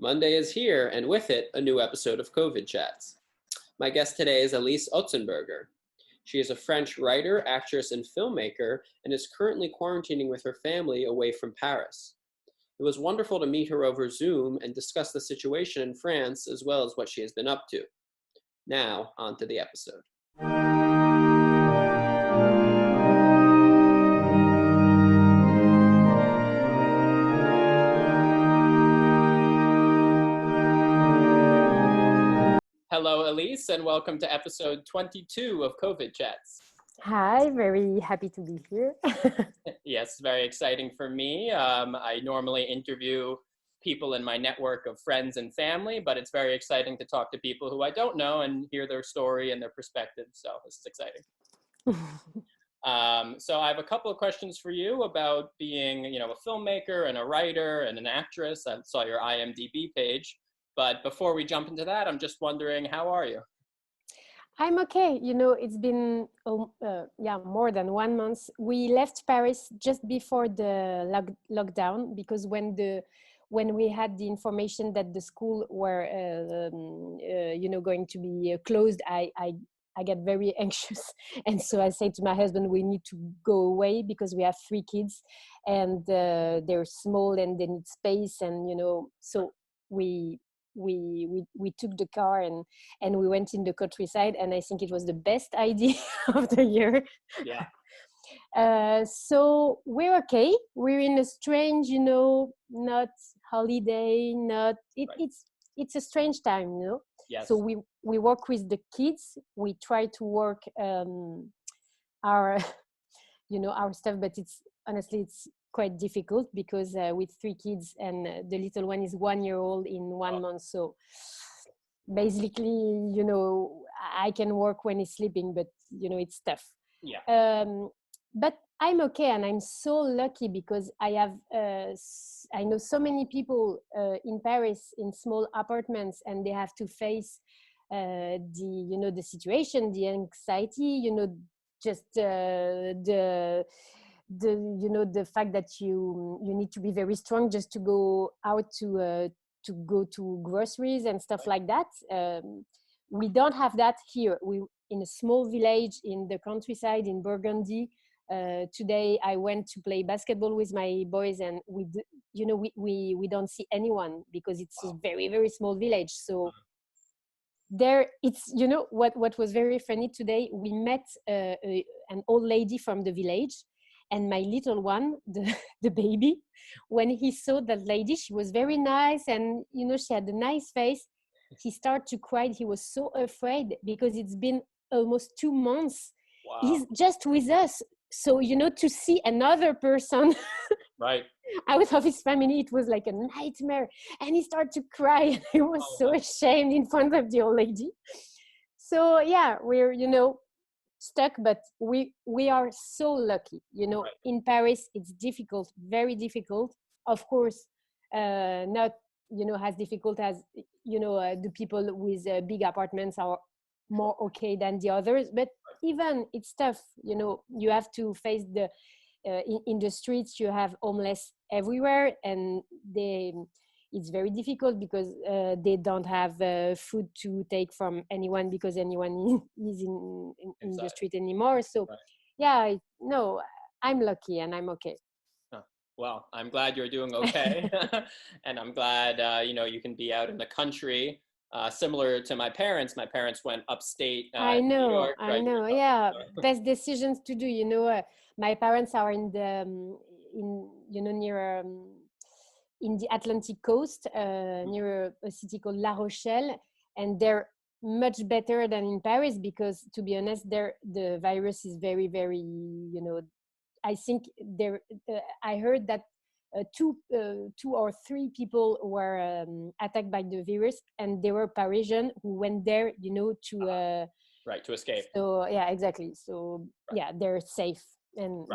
Monday is here, and with it, a new episode of COVID Chats. My guest today is Elise Otzenberger. She is a French writer, actress, and filmmaker, and is currently quarantining with her family away from Paris. It was wonderful to meet her over Zoom and discuss the situation in France as well as what she has been up to. Now, on to the episode. Hello, Elise, and welcome to episode 22 of COVID Chats. Hi, very happy to be here. Yes, very exciting for me. I normally interview people in my network of friends and family, but it's very exciting to talk to people who I don't know and hear their story and their perspective. So this is exciting. So I have a couple of questions for you about being, a filmmaker and a writer and an actress. I saw your IMDb page. But before we jump into that, I'm just wondering, how are you? I'm okay. It's been more than 1 month. We left Paris just before the lockdown because when we had the information that the school were going to be closed, I get very anxious, and so I say to my husband, we need to go away because we have 3 kids, and they're small and they need space, and so we took the car and we went in the countryside, and I think it was the best idea of the year. Yeah. So we're okay. We're in a strange, not holiday, not it, Right. It's a strange time, Yes. So we work with the kids. We try to work our our stuff, but it's honestly quite difficult because with 3 kids, and the little one is 1 year old in 1 month. So basically, I can work when he's sleeping, but it's tough. Yeah. But I'm okay, and I'm so lucky because I know so many people in Paris in small apartments, and they have to face the situation, the anxiety, just the fact that you need to be very strong just to go out to go to groceries and stuff like that. We don't have that here. We in a small village in the countryside in Burgundy. Today I went to play basketball with my boys, and we don't see anyone because it's a very, very small village. So there it's what was very funny today, we met an old lady from the village, and my little one, the baby, when he saw that lady, she was very nice, and she had a nice face, he started to cry. He was so afraid because it's been almost 2 months. Wow. He's just with us, so to see another person Right. out of his family, it was like a nightmare, and he started to cry, and I was so ashamed in front of the old lady. So yeah, we're stuck, but we are so lucky. Right. In Paris it's difficult, very difficult, of course, not as difficult as the people with big apartments are more okay than the others, but even it's tough. You have to face the in the streets, you have homeless everywhere, and it's very difficult because they don't have food to take from anyone because anyone is in the street anymore. So right. I'm lucky and I'm okay. Well, I'm glad you're doing okay. And I'm glad, you can be out in the country. Similar to my parents went upstate. I know, New York, right? Yeah. Best decisions to do. My parents are in the near in the Atlantic coast, near a city called La Rochelle, and they're much better than in Paris because, to be honest, there the virus is very, very. I think there. I heard that 2 or 3 people were attacked by the virus, and they were Parisian who went there, to right, to escape. So yeah, exactly. So yeah, they're safe, and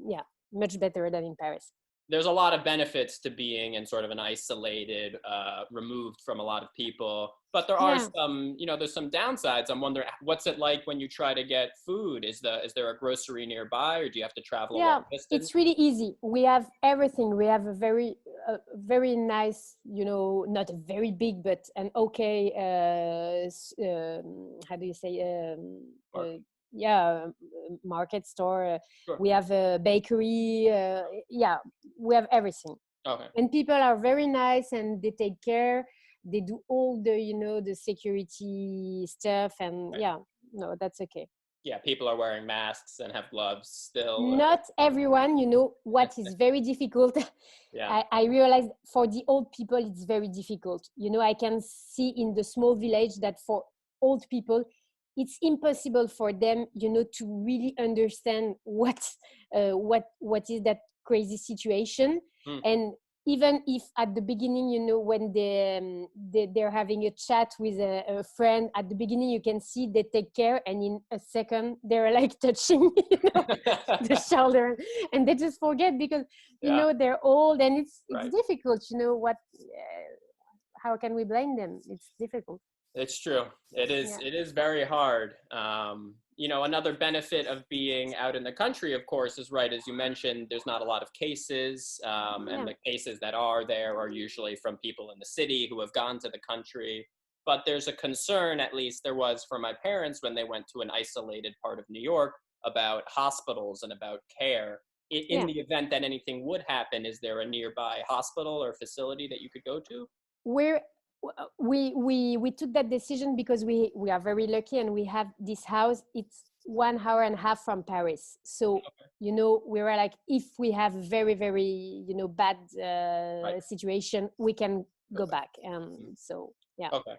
yeah, much better than in Paris. There's a lot of benefits to being in sort of an isolated, removed from a lot of people, but there are some, there's some downsides. I'm wondering, what's it like when you try to get food? Is there a grocery nearby, or do you have to travel a long distance? It's really easy. We have everything. We have a very a very nice, not a very big, but an okay, how do you say, Market. yeah, market store. Sure. We have a bakery. Yeah, we have everything. Okay. And people are very nice and they take care. They do all the, the security stuff. And Right. yeah, no, that's okay. Yeah, people are wearing masks and have gloves still. Not everyone, what is very difficult. Yeah. I realized for the old people, it's very difficult. I can see in the small village that for old people, it's impossible for them, to really understand what is that crazy situation. Mm. And even if at the beginning, when they're having a chat with a friend, at the beginning you can see they take care, and in a second they're like touching the shoulder, and they just forget because Yeah. they're old, and it's Right. difficult. What? How can we blame them? It's difficult. It's true. It is. Yeah. It is very hard. Another benefit of being out in the country, of course, is right as you mentioned. There's not a lot of cases, and Yeah. the cases that are there are usually from people in the city who have gone to the country. But there's a concern, at least there was for my parents when they went to an isolated part of New York, about hospitals and about care. In Yeah. the event that anything would happen, is there a nearby hospital or facility that you could go to? We're we took that decision because we are very lucky, and we have this house. It's 1 hour and a half from Paris, so we were like, if we have a very very bad Right. situation, we can go Okay. back. So yeah. Okay.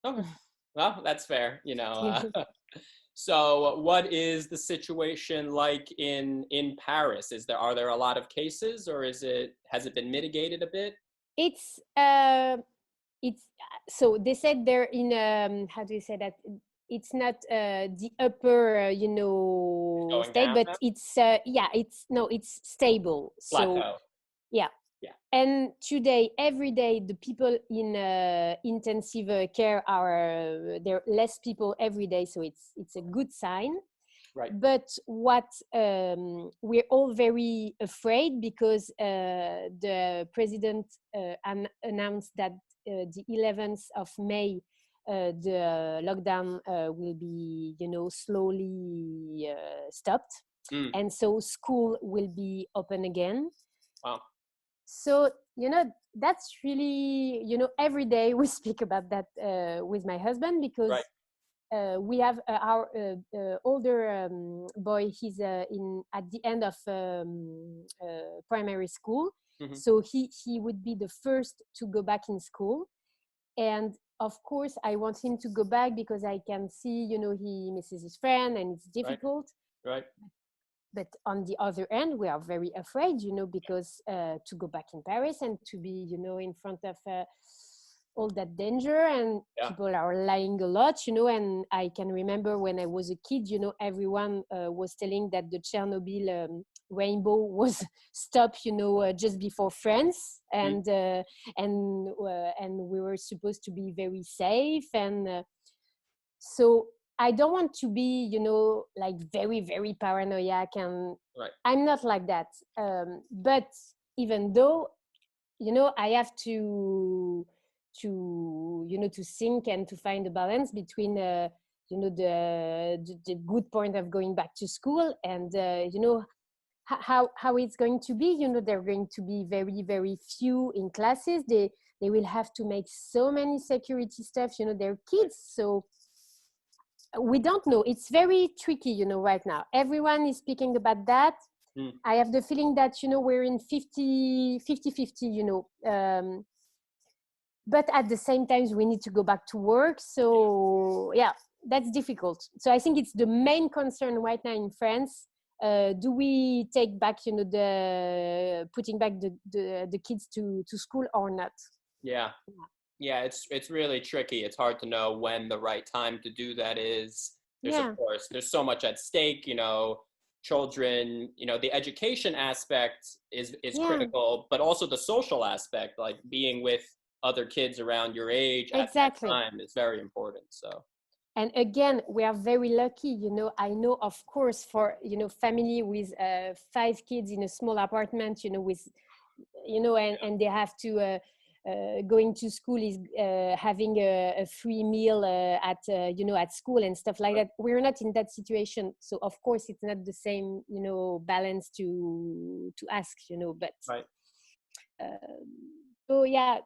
Okay. Well, that's fair. So, what is the situation like in Paris? Are there a lot of cases, or has it been mitigated a bit? It's so they said they're in how do you say that, it's not the upper Going state, down but now? it's yeah, it's stable. So Plateau. yeah. Yeah. And today, every day, the people in intensive care are there are less people every day, so it's a good sign. Right. But what we're all very afraid, because the president announced that the 11th of May, the lockdown will be, slowly stopped, Mm. and so school will be open again. Wow. So that's really, every day we speak about that with my husband, because Right. we have our older boy. He's in at the end of primary school, Mm-hmm. so he would be the first to go back in school. And of course I want him to go back, because I can see, he misses his friend and it's Right. difficult. Right. But on the other end, we are very afraid, because to go back in Paris and to be, in front of all that danger, and Yeah. people are lying a lot, and I can remember when I was a kid, everyone was telling that the Chernobyl rainbow was stopped, just before France, Mm. and we were supposed to be very safe, and so I don't want to be, like very, very paranoid, and Right. I'm not like that. But even though, I have to think and to find a balance between, the good point of going back to school, and, how it's going to be. They're going to be very, very few in classes. They will have to make so many security stuff. They're kids, so we don't know. It's very tricky, right now. Everyone is speaking about that. Mm. I have the feeling that, we're in 50, but at the same time, we need to go back to work. So yeah, that's difficult. So I think it's the main concern right now in France. Do we take back, putting back the kids to school or not? Yeah. Yeah, it's really tricky. It's hard to know when the right time to do that is. Of course, there's so much at stake, children, the education aspect is critical, but also the social aspect, like being with other kids around your age at that time is very important. So. And again, we are very lucky, I know, of course, for, family with 5 kids in a small apartment, with and they have to going to school is having a free meal at school and stuff like that. We're not in that situation, so of course it's not the same balance to ask, but Right. so yeah,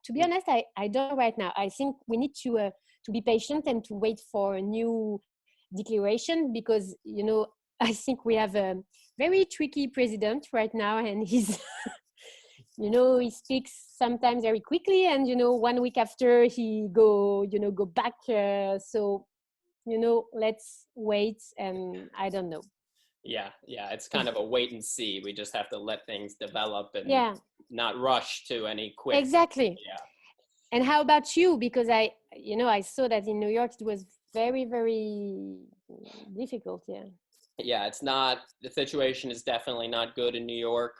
to be honest, I don't know right now. I think we need to be patient and to wait for a new declaration, because I think we have a very tricky president right now, and he's he speaks sometimes very quickly, and 1 week after he go back. So let's wait, and I don't know. Yeah, it's kind of a wait and see. We just have to let things develop and Yeah, not rush to any quick. exactly. Yeah. And how about you? Because I saw that in New York it was very, very difficult. Yeah, it's not, the situation is definitely not good in New York.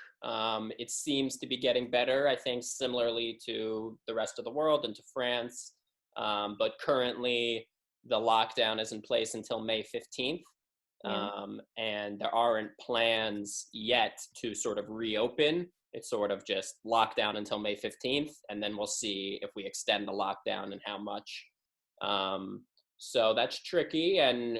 It seems to be getting better, I think, similarly to the rest of the world and to France. But currently, the lockdown is in place until May 15th. And there aren't plans yet to sort of reopen. It's sort of just lockdown until May 15th, and then we'll see if we extend the lockdown and how much. So that's tricky. And,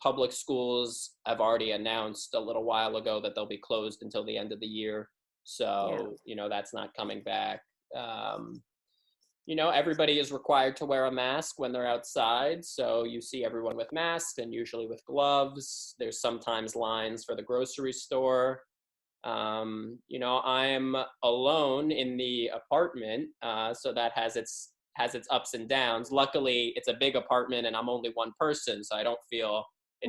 public schools have already announced a little while ago that they'll be closed until the end of the year. So, that's not coming back. Everybody is required to wear a mask when they're outside. So you see everyone with masks and usually with gloves. There's sometimes lines for the grocery store. I'm alone in the apartment, so that has its ups and downs. Luckily, it's a big apartment and I'm only one person, so it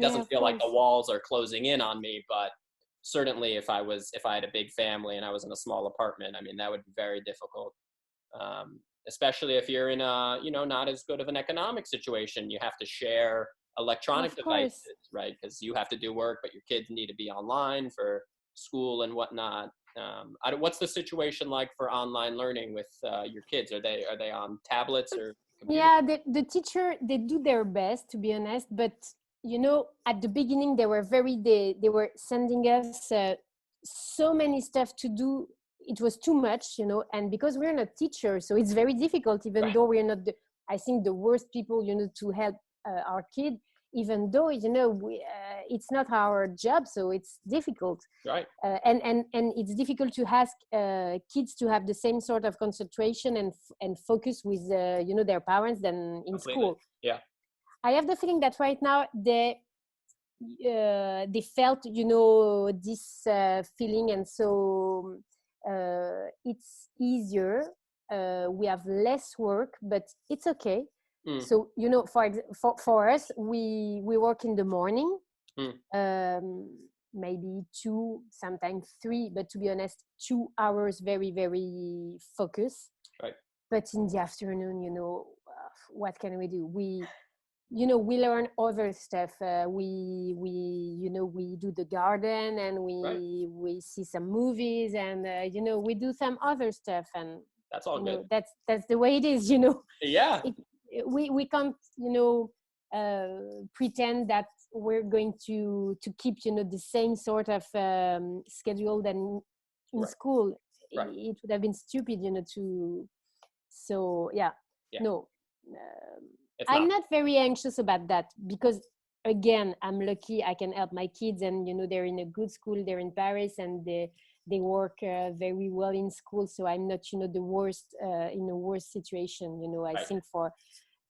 doesn't feel like the walls are closing in on me. But certainly, if I had a big family and I was in a small apartment, I mean, that would be very difficult. Especially if you're in a, not as good of an economic situation. You have to share electronic devices, right? Because you have to do work, but your kids need to be online for school and whatnot. What's the situation like for online learning with your kids? Are they on tablets or computers? Yeah, the teacher, they do their best, to be honest, but at the beginning they were sending us so many stuff to do. It was too much, and because we're not teachers, so it's very difficult, even though we're not I think the worst people to help our kid, even though it's not our job, so it's difficult, right? And it's difficult to ask kids to have the same sort of concentration and focus with their parents than in school. Yeah, I have the feeling that right now they felt this feeling, and so it's easier. We have less work, but it's okay. So for us, we work in the morning, maybe 2, sometimes 3, but to be honest, 2 hours very, very focused. Right. But in the afternoon, what can we do? We learn other stuff. We do the garden, and we see some movies, and we do some other stuff, and that's all good. That's the way it is. Yeah. We can't pretend that we're going to keep the same sort of schedule than in school. It would have been stupid to. So no. I'm not very anxious about that, because again, I'm lucky I can help my kids, and they're in a good school. They're in Paris, and they work very well in school, so I'm not the worst in a worse situation. I think for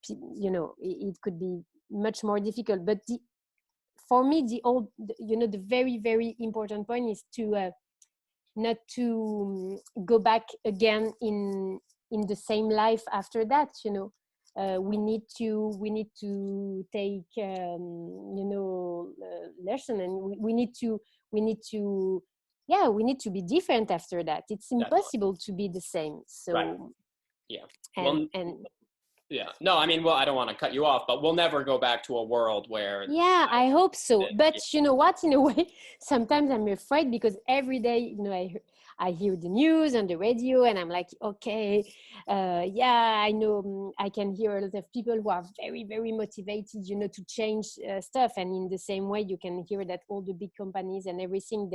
it could be much more difficult, but for me the very, very important point is to not to go back again in the same life after that. We need to take lesson, and we need to be different after that. It's impossible to be the same. So no, I mean, well, I don't want to cut you off, but we'll never go back to a world where I hope so. But you know what, in a way, sometimes I'm afraid, because every day I hear the news on the radio, and I'm like, okay, I know I can hear a lot of people who are very, very motivated, to change stuff. And in the same way, you can hear that all the big companies and everything,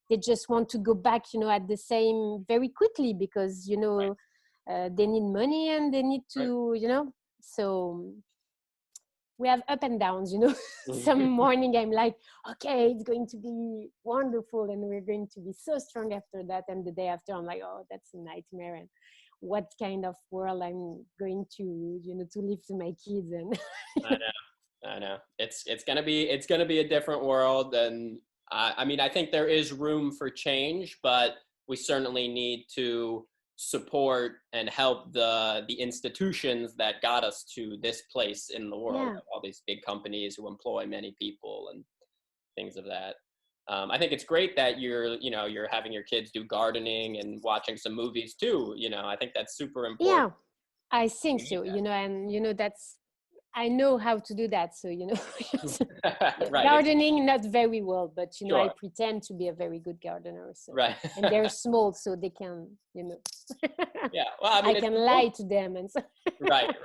they just want to go back, at the same very quickly because, they need money and they need to, so we have up and downs, Some morning I'm like, okay, it's going to be wonderful and we're going to be so strong after that. And the day after I'm like, oh, that's a nightmare. And what kind of world I'm going to, to live to my kids. And I know. It's gonna be a different world. And I mean, I think there is room for change, but we certainly need to support and help the institutions that got us to this place in the world. Yeah. All these big companies who employ many people and things of that. I think it's great that you're having your kids do gardening and watching some movies too. I think that's super important. Yeah, I think so, and that's, I know how to do that. So, Right. Gardening, not very well, but, Sure. I pretend to be a very good gardener. So. Right. And they're small, so they can, Yeah. Well, I mean, I can lie to them. And so. Right.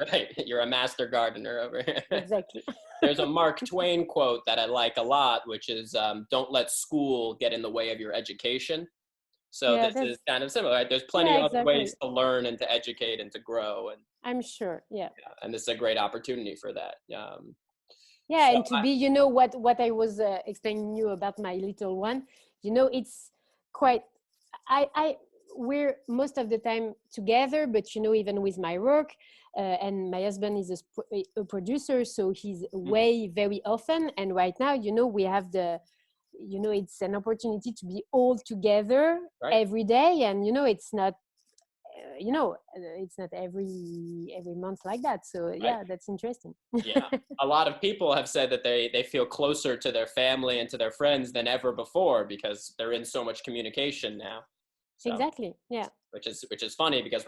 You're a master gardener over here. Exactly. There's a Mark Twain quote that I like a lot, which is, don't let school get in the way of your education. So Yeah, this is kind of similar, right? There's plenty of other ways to learn and to educate and to grow. And I'm sure, yeah. And this is a great opportunity for that. And to be, what I was explaining you about my little one, it's quite, we're most of the time together, but, even with my work, and my husband is a producer, so he's away very often. And right now, we have it's an opportunity to be all together every day. And, it's not, it's not every month like that. So yeah, that's interesting. Yeah. A lot of people have said that they feel closer to their family and to their friends than ever before because they're in so much communication now. So, exactly. Yeah. Which is funny because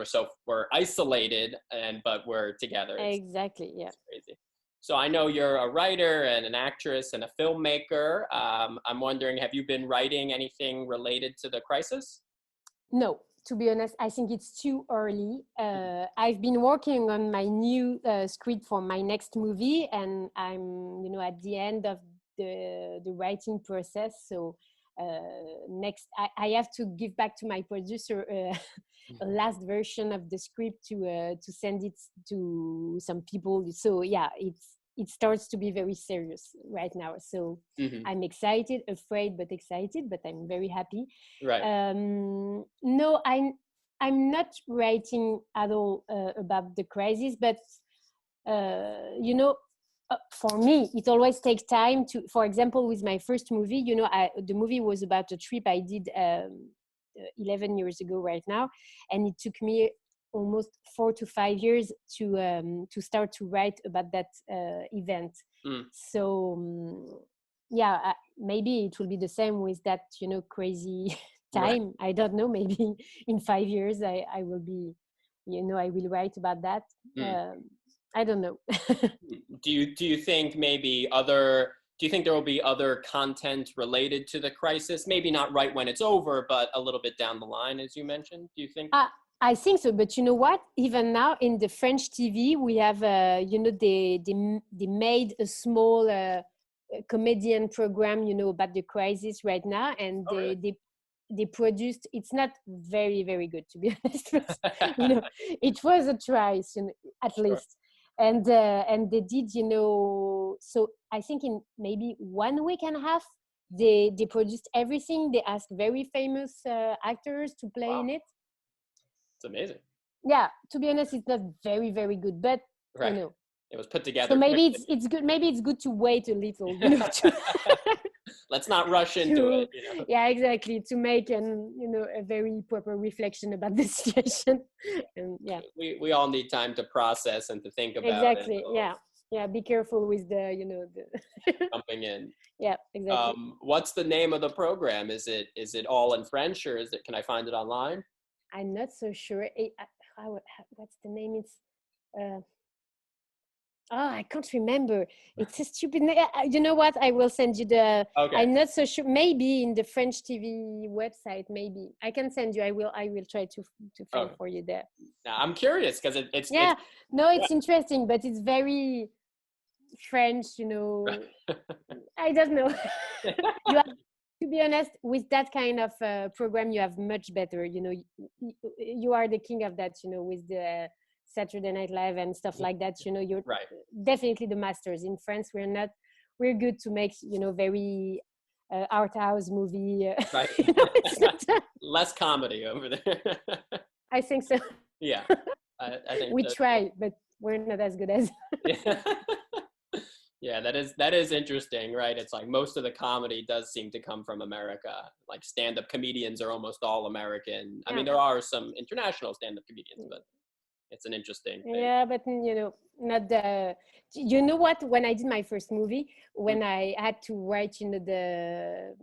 we're isolated but we're together. Exactly. Yeah. It's crazy. So I know you're a writer and an actress and a filmmaker. I'm wondering, have you been writing anything related to the crisis? No, to be honest, I think it's too early. I've been working on my new script for my next movie, and I'm, at the end of the writing process. So next, I have to give back to my producer a last version of the script to send it to some people. So yeah, it starts to be very serious right now. So I'm excited, afraid, but excited, but I'm very happy. Right. No, I'm not writing at all about the crisis, but for me, it always takes time to, for example, with my first movie, the movie was about a trip I did 11 years ago right now. And it took me almost 4 to 5 years to start to write about that event. So maybe it will be the same with that, crazy time. I don't know, maybe in 5 years I will be, I will write about that. I don't know. Do you think do you think there will be other content related to the crisis? Maybe not right when it's over, but a little bit down the line, as you mentioned. Do you think? I think so, but you know what? Even now in the French TV, we have, they made a small comedian program, about the crisis right now, and they produced. It's not very, very good, to be honest. But, it was a try, at least. And they did, so I think in maybe 1 week and a half, they produced everything. They asked very famous actors to play in it. It's amazing. Yeah, to be honest, it's not very, very good, but it was put together. So maybe it's good. Maybe it's good to wait a little. Let's not rush into it. Yeah, exactly. To make a very proper reflection about the situation. And yeah, we all need time to process and to think about exactly. it. Yeah. Be careful with the jumping in. Yeah, exactly. What's the name of the program? Is it all in French, or can I find it online? I'm not so sure. What's the name? It's I can't remember. It's a stupid name. You know what? I will send you the. Okay. I'm not so sure. Maybe in the French TV website. Maybe I can send you. I will try to find for you there. Now, I'm curious because it's. Yeah. It's interesting, but it's very French. I don't know. To be honest, with that kind of program, you have much better. You are the king of that. With the Saturday Night Live and stuff like that. You're Right. definitely the masters. In France, we're not. We're good to make very art house movie. Right. It's not, Less comedy over there. I think so. Yeah, I think We so. try, but we're not as good as. Yeah. Yeah, that is interesting, right? It's like most of the comedy does seem to come from America. Like stand-up comedians are almost all American. I Yeah. mean, there are some international stand-up comedians, but it's an interesting thing. Yeah, but not the. You know what? When I did my first movie, when I had to write, the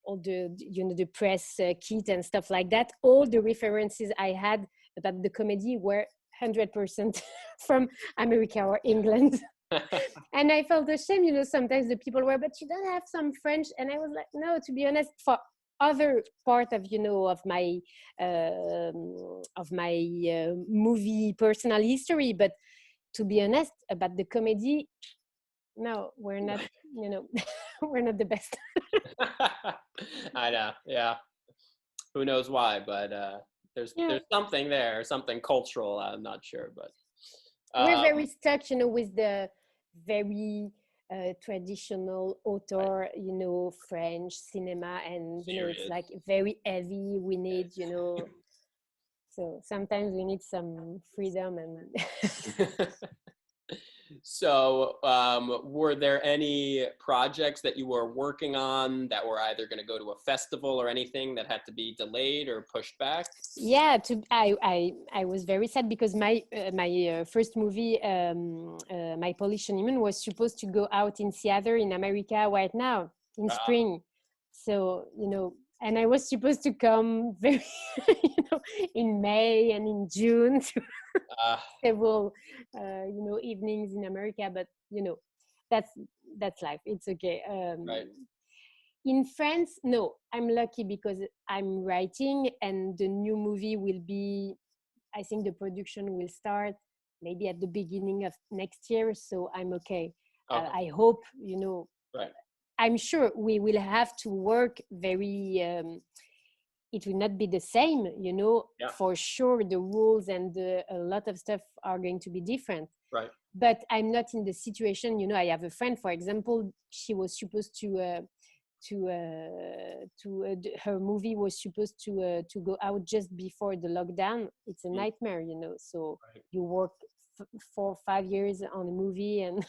all the press kit and stuff like that, all the references I had about the comedy were 100% from America or England. And I felt ashamed, sometimes the people were, but you don't have some French. And I was like, no, to be honest, for other part of, of my movie personal history. But to be honest, about the comedy, no, we're not, we're not the best. I know, yeah. Who knows why, but there's something there, something cultural. I'm not sure, but we're very stuck, with the very traditional author, French cinema, and it's like very heavy. We need, so sometimes we need some freedom and. So, were there any projects that you were working on that were either going to go to a festival or anything that had to be delayed or pushed back? Yeah, I was very sad because my first movie, My Polish Honeymoon, was supposed to go out in theater in America right now in spring. So, and I was supposed to come very, in May and in June to several, evenings in America. But that's life. It's okay. Right. In France, no, I'm lucky because I'm writing, and the new movie will be. I think the production will start maybe at the beginning of next year. So I'm okay. I hope Right. I'm sure we will have to work very. It will not be the same, For sure, the rules and a lot of stuff are going to be different. Right. But I'm not in the situation, I have a friend, for example, she was supposed to her movie was supposed to go out just before the lockdown. It's a nightmare, So you work 4 or 5 years on a movie, and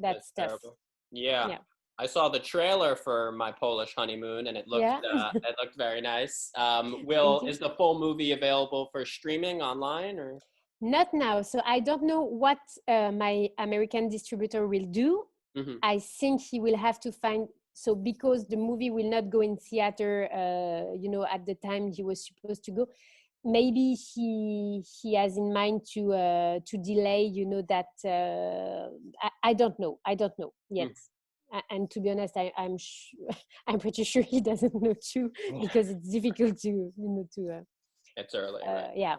that's tough. Terrible. Yeah. I saw the trailer for My Polish Honeymoon, and it looked it looked very nice. Is the full movie available for streaming online or? Not now. So I don't know what my American distributor will do. Mm-hmm. I think he will have to find. So because the movie will not go in theater, at the time he was supposed to go, maybe he has in mind to delay, that. I don't know. I don't know yet. And to be honest, I'm pretty sure he doesn't know too, because it's difficult to, It's early. Right? Yeah.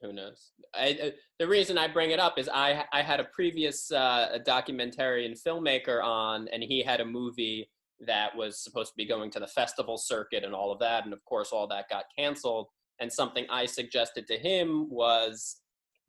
Who knows? The reason I bring it up is I had a previous documentarian filmmaker on, and he had a movie that was supposed to be going to the festival circuit and all of that. And of course, all that got canceled. And something I suggested to him was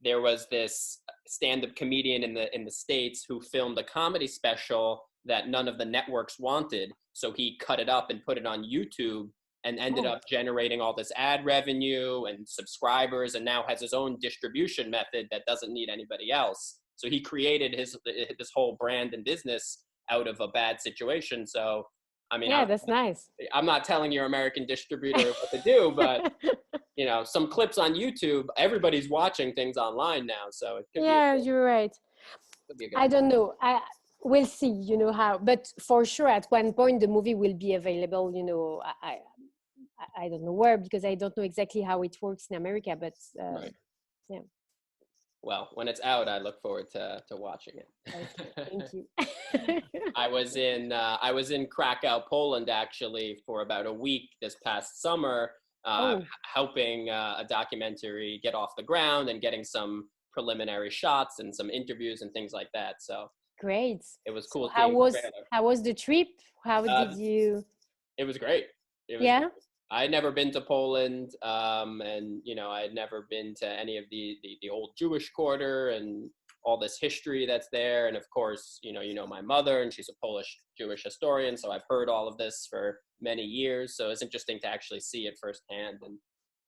there was this stand-up comedian in the States who filmed a comedy special that none of the networks wanted. So he cut it up and put it on YouTube and ended up generating all this ad revenue and subscribers, and now has his own distribution method that doesn't need anybody else. So he created this whole brand and business out of a bad situation. So, I mean, that's nice. I'm not telling your American distributor what to do, but some clips on YouTube, everybody's watching things online now. So it could be you're right. I don't know. We'll see, how, but for sure at one point the movie will be available, I don't know where, because I don't know exactly how it works in America, but right. Yeah. Well, when it's out, I look forward to watching it. Okay, thank you. I was in Krakow, Poland, actually, for about a week this past summer, helping a documentary get off the ground and getting some preliminary shots and some interviews and things like that. So great. it was cool. So how was the trip? How did you? It was great. It was. Yeah. I had never been to Poland, and I had never been to any of the old Jewish quarter and all this history that's there. And of course, my mother, and she's a Polish Jewish historian, so I've heard all of this for many years. So it's interesting to actually see it firsthand and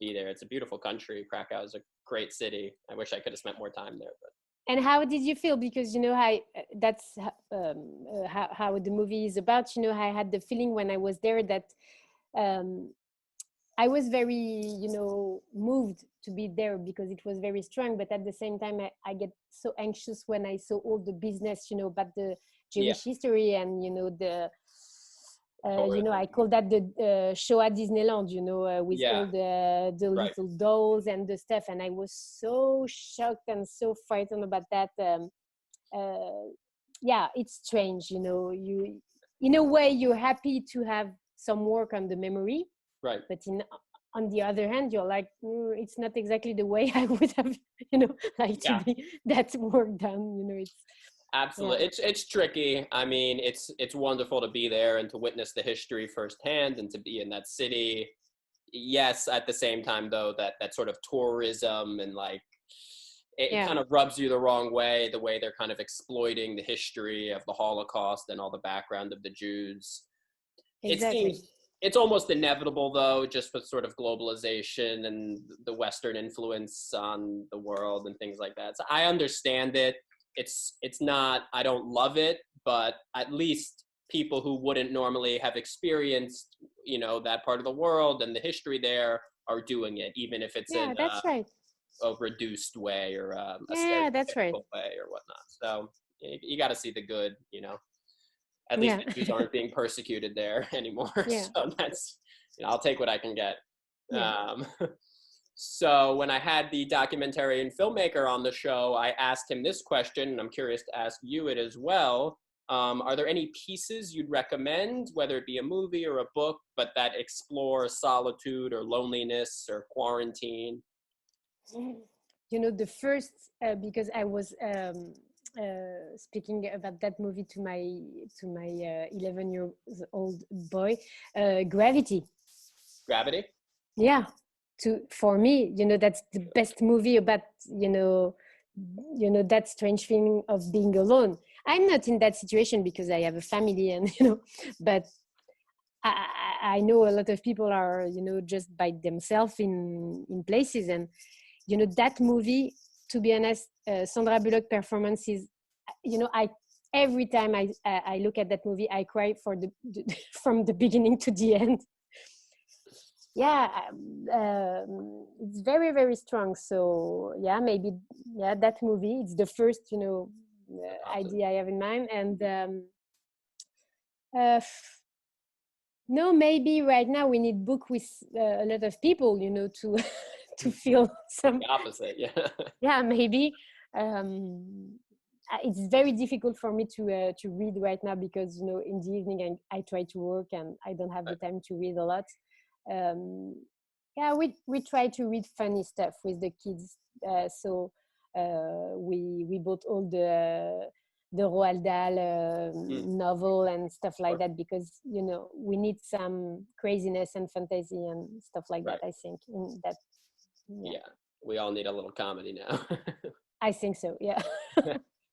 be there. It's a beautiful country. Krakow is a great city. I wish I could have spent more time there, but. And how did you feel? Because that's how the movie is about. I had the feeling when I was there that I was very, moved to be there because it was very strong. But at the same time, I get so anxious when I saw all the business, about the Jewish history and, the, I call that the Shoah Disneyland, with all the little dolls and the stuff. And I was so shocked and so frightened about that. It's strange, you, in a way, you're happy to have some work on the memory. Right. But on the other hand, you're like, it's not exactly the way I would have, liked to be that work done. It's absolutely. It's tricky. I mean, it's wonderful to be there and to witness the history firsthand and to be in that city. Yes, at the same time though, that sort of tourism and like it kind of rubs you the wrong way, the way they're kind of exploiting the history of the Holocaust and all the background of the Jews. Exactly. It seems it's almost inevitable though, just with sort of globalization and the Western influence on the world and things like that. So I understand it. It's not, I don't love it, but at least people who wouldn't normally have experienced, that part of the world and the history there are doing it, even if it's in a reduced way or a stereotypical way or whatnot. So you got to see the good, At least the Jews aren't being persecuted there anymore. So that's, I'll take what I can get. So when I had the documentarian filmmaker on the show, I asked him this question, and I'm curious to ask you it as well. Are there any pieces you'd recommend, whether it be a movie or a book, but that explore solitude or loneliness or quarantine? The first, because I was speaking about that movie to my 11-year-old boy, Gravity. For me, that's the best movie about that strange feeling of being alone. I'm not in that situation because I have a family and but I know a lot of people are just by themselves in places, and that movie, to be honest, Sandra Bullock performance is, every time I look at that movie, I cry from the beginning to the end. It's very, very strong. So maybe that movie, it's the first idea I have in mind. And no, maybe right now we need book with a lot of people to feel some the opposite. Maybe it's very difficult for me to read right now because in the evening I try to work and I don't have the time to read a lot. We try to read funny stuff with the kids, so we bought all the Roald Dahl novel and stuff like that because we need some craziness and fantasy and stuff like that. I think in that. We all need a little comedy now. I think so.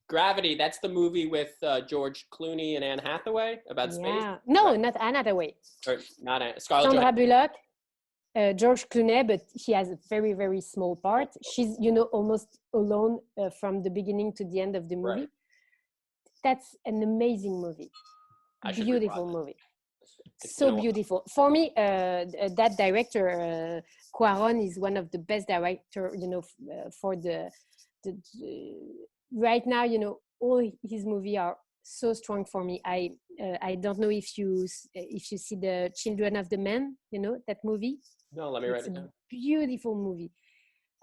Gravity, that's the movie with George Clooney and Anne Hathaway about space? No, not Anne Hathaway. Or not Scarlett Sandra Bullock, George Clooney, but he has a very, very small part. She's, almost alone from the beginning to the end of the movie. That's an amazing movie. Beautiful movie. So beautiful. For me, that director, Cuarón, is one of the best director, for the right now, all his movies are so strong for me. I don't know if you see the Children of the Men, that movie. No, let me write it down. Beautiful movie,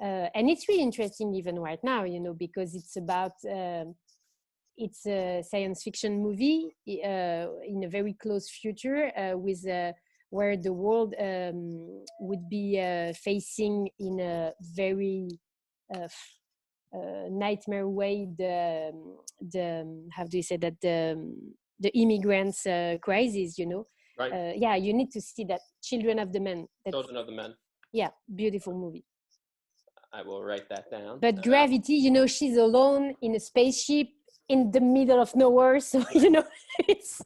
and it's really interesting even right now, because it's about it's a science fiction movie in a very close future with where the world would be facing in a very nightmare way the how do you say that the immigrants crisis, Right. Yeah, you need to see that. Children of the Men. Children of the Men. Yeah, beautiful movie. I will write that down. But Gravity, you know, she's alone in a spaceship in the middle of nowhere, so you know, it's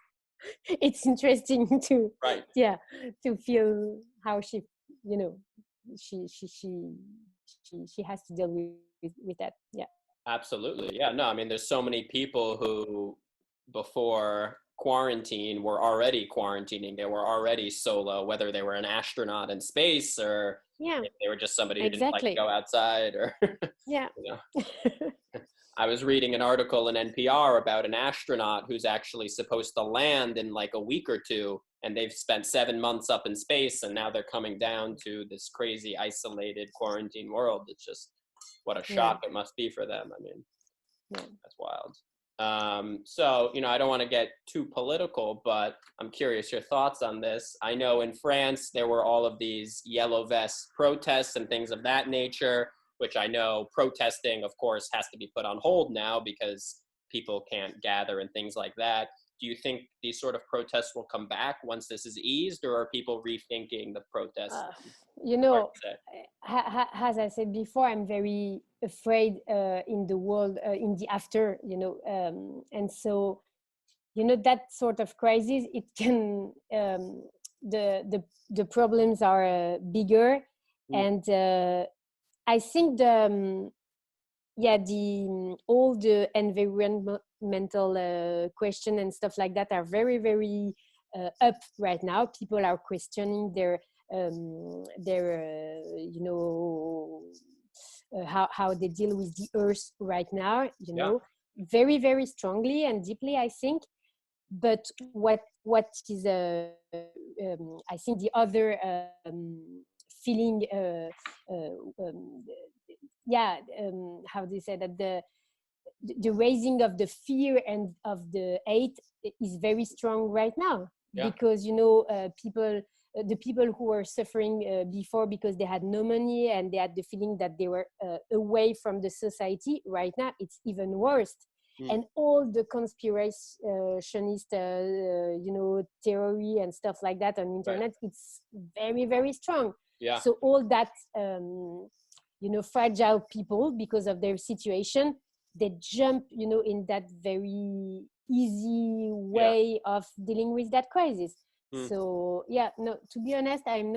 interesting to Right. to feel how she, you know, she has to deal with that. Yeah. Absolutely. Yeah. No, I mean, there's so many people who, before quarantine, were already quarantining. They were already solo, whether they were an astronaut in space or Yeah, if they were just somebody who didn't like to exactly. go outside or, Yeah. you know. I was reading an article in NPR about an astronaut who's actually supposed to land in like a week or two, and they've spent 7 months up in space, and now they're coming down to this crazy, isolated quarantine world. It's just what a shock it must be for them. I mean, that's wild. So, you know, I don't want to get too political, but I'm curious your thoughts on this. I know in France, there were all of these yellow vest protests and things of that nature, which I know protesting, of course, has to be put on hold now because people can't gather and things like that. Do you think these sort of protests will come back once this is eased, or are people rethinking the protests? You know, as I said before, I'm very afraid in the world, in the after, you know, and so, you know, that sort of crisis, it can, the problems are bigger, and I think all the environmental question and stuff like that are very, very up right now. People are questioning their you know, how they deal with the earth right now, you know, very, very strongly and deeply, I think. But what is I think the other feeling how do you say that, the raising of the fear and of the hate is very strong right now, because, you know, the people who were suffering before because they had no money and they had the feeling that they were away from the society, right now it's even worse. And all the conspirationist, you know, theory and stuff like that on internet, it's very, very strong. So all that, you know, fragile people, because of their situation, they jump, you know, in that very easy way of dealing with that crisis. So no, to be honest, I'm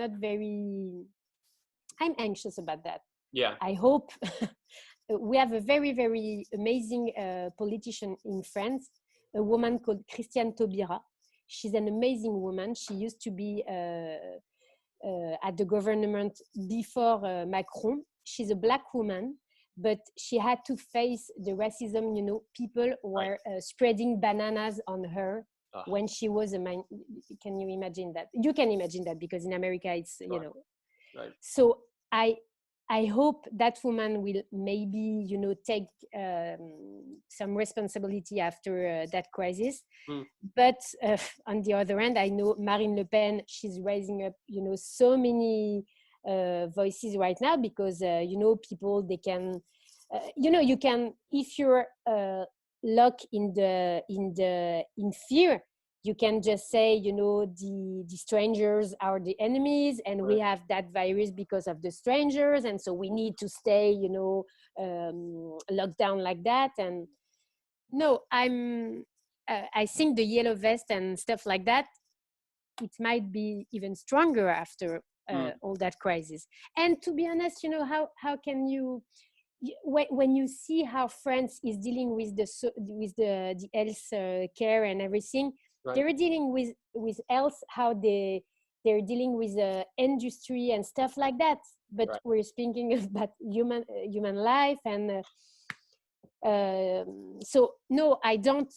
anxious about that. I hope we have a very, very amazing politician in France, a woman called Christiane Taubira. She's an amazing woman. She used to be at the government before Macron. She's a black woman, but she had to face the racism, you know, people were spreading bananas on her when she was a man. Can you imagine that? You can imagine that, because in America it's, you know. So I hope that woman will maybe, you know, take some responsibility after that crisis. But on the other hand, I know Marine Le Pen, she's raising up, you know, so many voices right now, because, you know, people, they can, you know, you can, if you're locked in fear, you can just say, you know, the strangers are the enemies, and we have that virus because of the strangers, and so we need to stay, you know, locked down like that. And no, I think the yellow vest and stuff like that, it might be even stronger after all that crisis. And to be honest, you know, how can you, when you see how France is dealing with the health care and everything, they're dealing with health, how they're dealing with industry and stuff like that. But we're speaking about human life, and so no, I don't.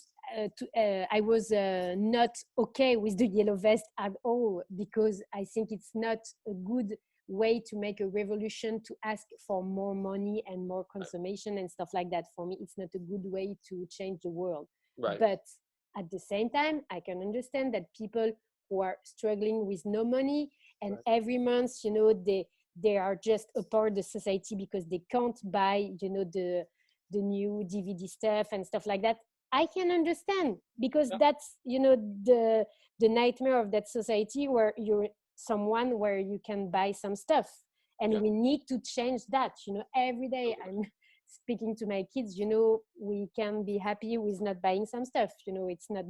I was not okay with the yellow vest at all, because I think it's not a good way to make a revolution, to ask for more money and more consumption and stuff like that. For me, it's not a good way to change the world. But at the same time, I can understand that people who are struggling with no money, and every month, you know, they are just a part of the society because they can't buy, you know, the new DVD stuff and stuff like that. I can understand, because Yeah. that's, you know, the nightmare of that society where you're someone where you can buy some stuff. And Yeah. we need to change that. You know, every day I'm speaking to my kids, you know, we can be happy with not buying some stuff. You know, it's not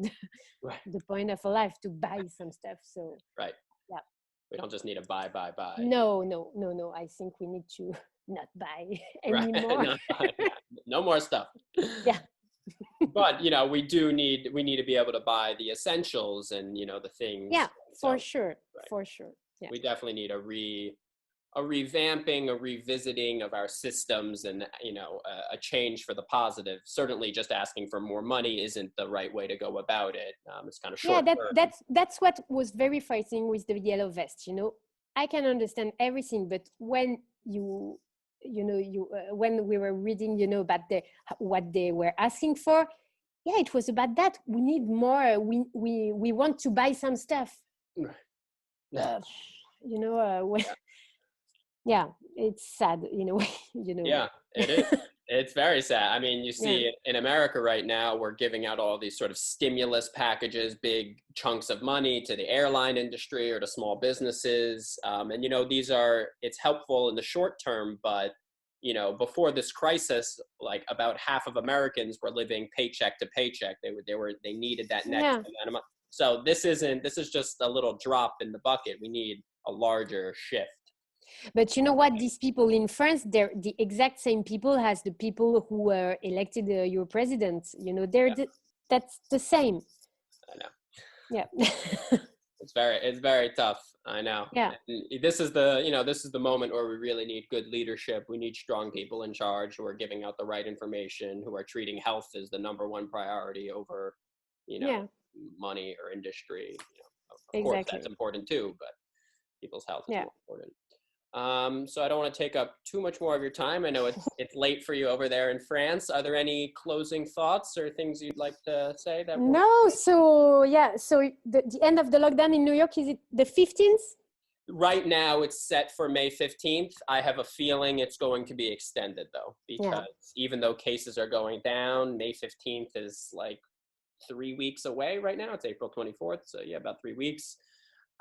Right. the point of a life to buy some stuff. So Right. yeah. We don't just need to buy. No. I think we need to not buy Right. anymore. Not buy. Yeah. No more stuff. Yeah. But you know, we need to be able to buy the essentials and, you know, the things. Yeah, for So sure. right. For sure. Yeah. We definitely need a revamping, a revisiting of our systems, and, you know, a change for the positive. Certainly, just asking for more money isn't the right way to go about it. It's kind of Yeah, short term. that's what was very frightening with the yellow vest. You know, I can understand everything, but when when we were reading, you know, about what they were asking for, yeah, it was about that. We need more. We want to buy some stuff. Yeah. You know, yeah, it's sad in a way. You know. Yeah, it is. It's very sad. I mean, you see Yeah. in America right now, we're giving out all these sort of stimulus packages, big chunks of money to the airline industry or to small businesses. And, you know, it's helpful in the short term, but, you know, before this crisis, like about half of Americans were living paycheck to paycheck. They needed that next Yeah. amount of money. So this is just a little drop in the bucket. We need a larger shift. But you know what? These people in France, they're the exact same people as the people who were elected your president. You know, that's the same. I know. Yeah. It's very tough. I know. Yeah. And this is the moment where we really need good leadership. We need strong people in charge who are giving out the right information, who are treating health as the number one priority over, you know, Yeah. money or industry. You know, of course, Exactly. that's important too, but people's health is Yeah. more important. So I don't want to take up too much more of your time. I know it's late for you over there in France. Are there any closing thoughts or things you'd like to say? No. So yeah. So the end of the lockdown in New York, is it the 15th? Right now, it's set for May 15th. I have a feeling it's going to be extended, though, because even though cases are going down, May 15th is like 3 weeks away right now. It's April 24th. So yeah, about 3 weeks.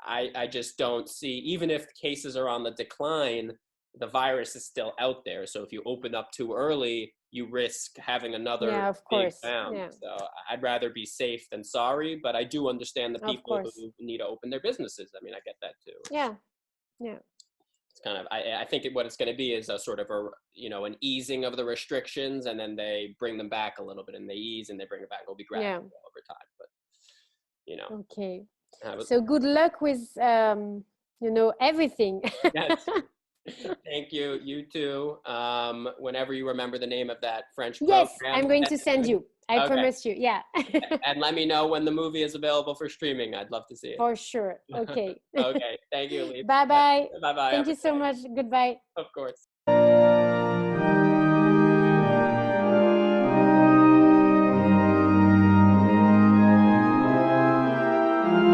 I just don't see, even if cases are on the decline, the virus is still out there. So if you open up too early, you risk having another big bounce. Yeah. So I'd rather be safe than sorry, but I do understand the people Of who need to open their businesses. I mean, I get that too. Yeah. Yeah. It's kind of, I think what it's going to be is a sort of an easing of the restrictions, and then they bring them back a little bit, and they ease and they bring it back. It'll be gradual over time, but you know. Okay. So good luck with everything. Yes. Thank you. You too. Whenever you remember the name of that French program. Yes, I'm going to send you. I promise you. Yeah. And let me know when the movie is available for streaming. I'd love to see it. For sure. Okay. Okay. Thank you, Elise. Bye-bye. Bye-bye. Thank you so much. Goodbye. Of course.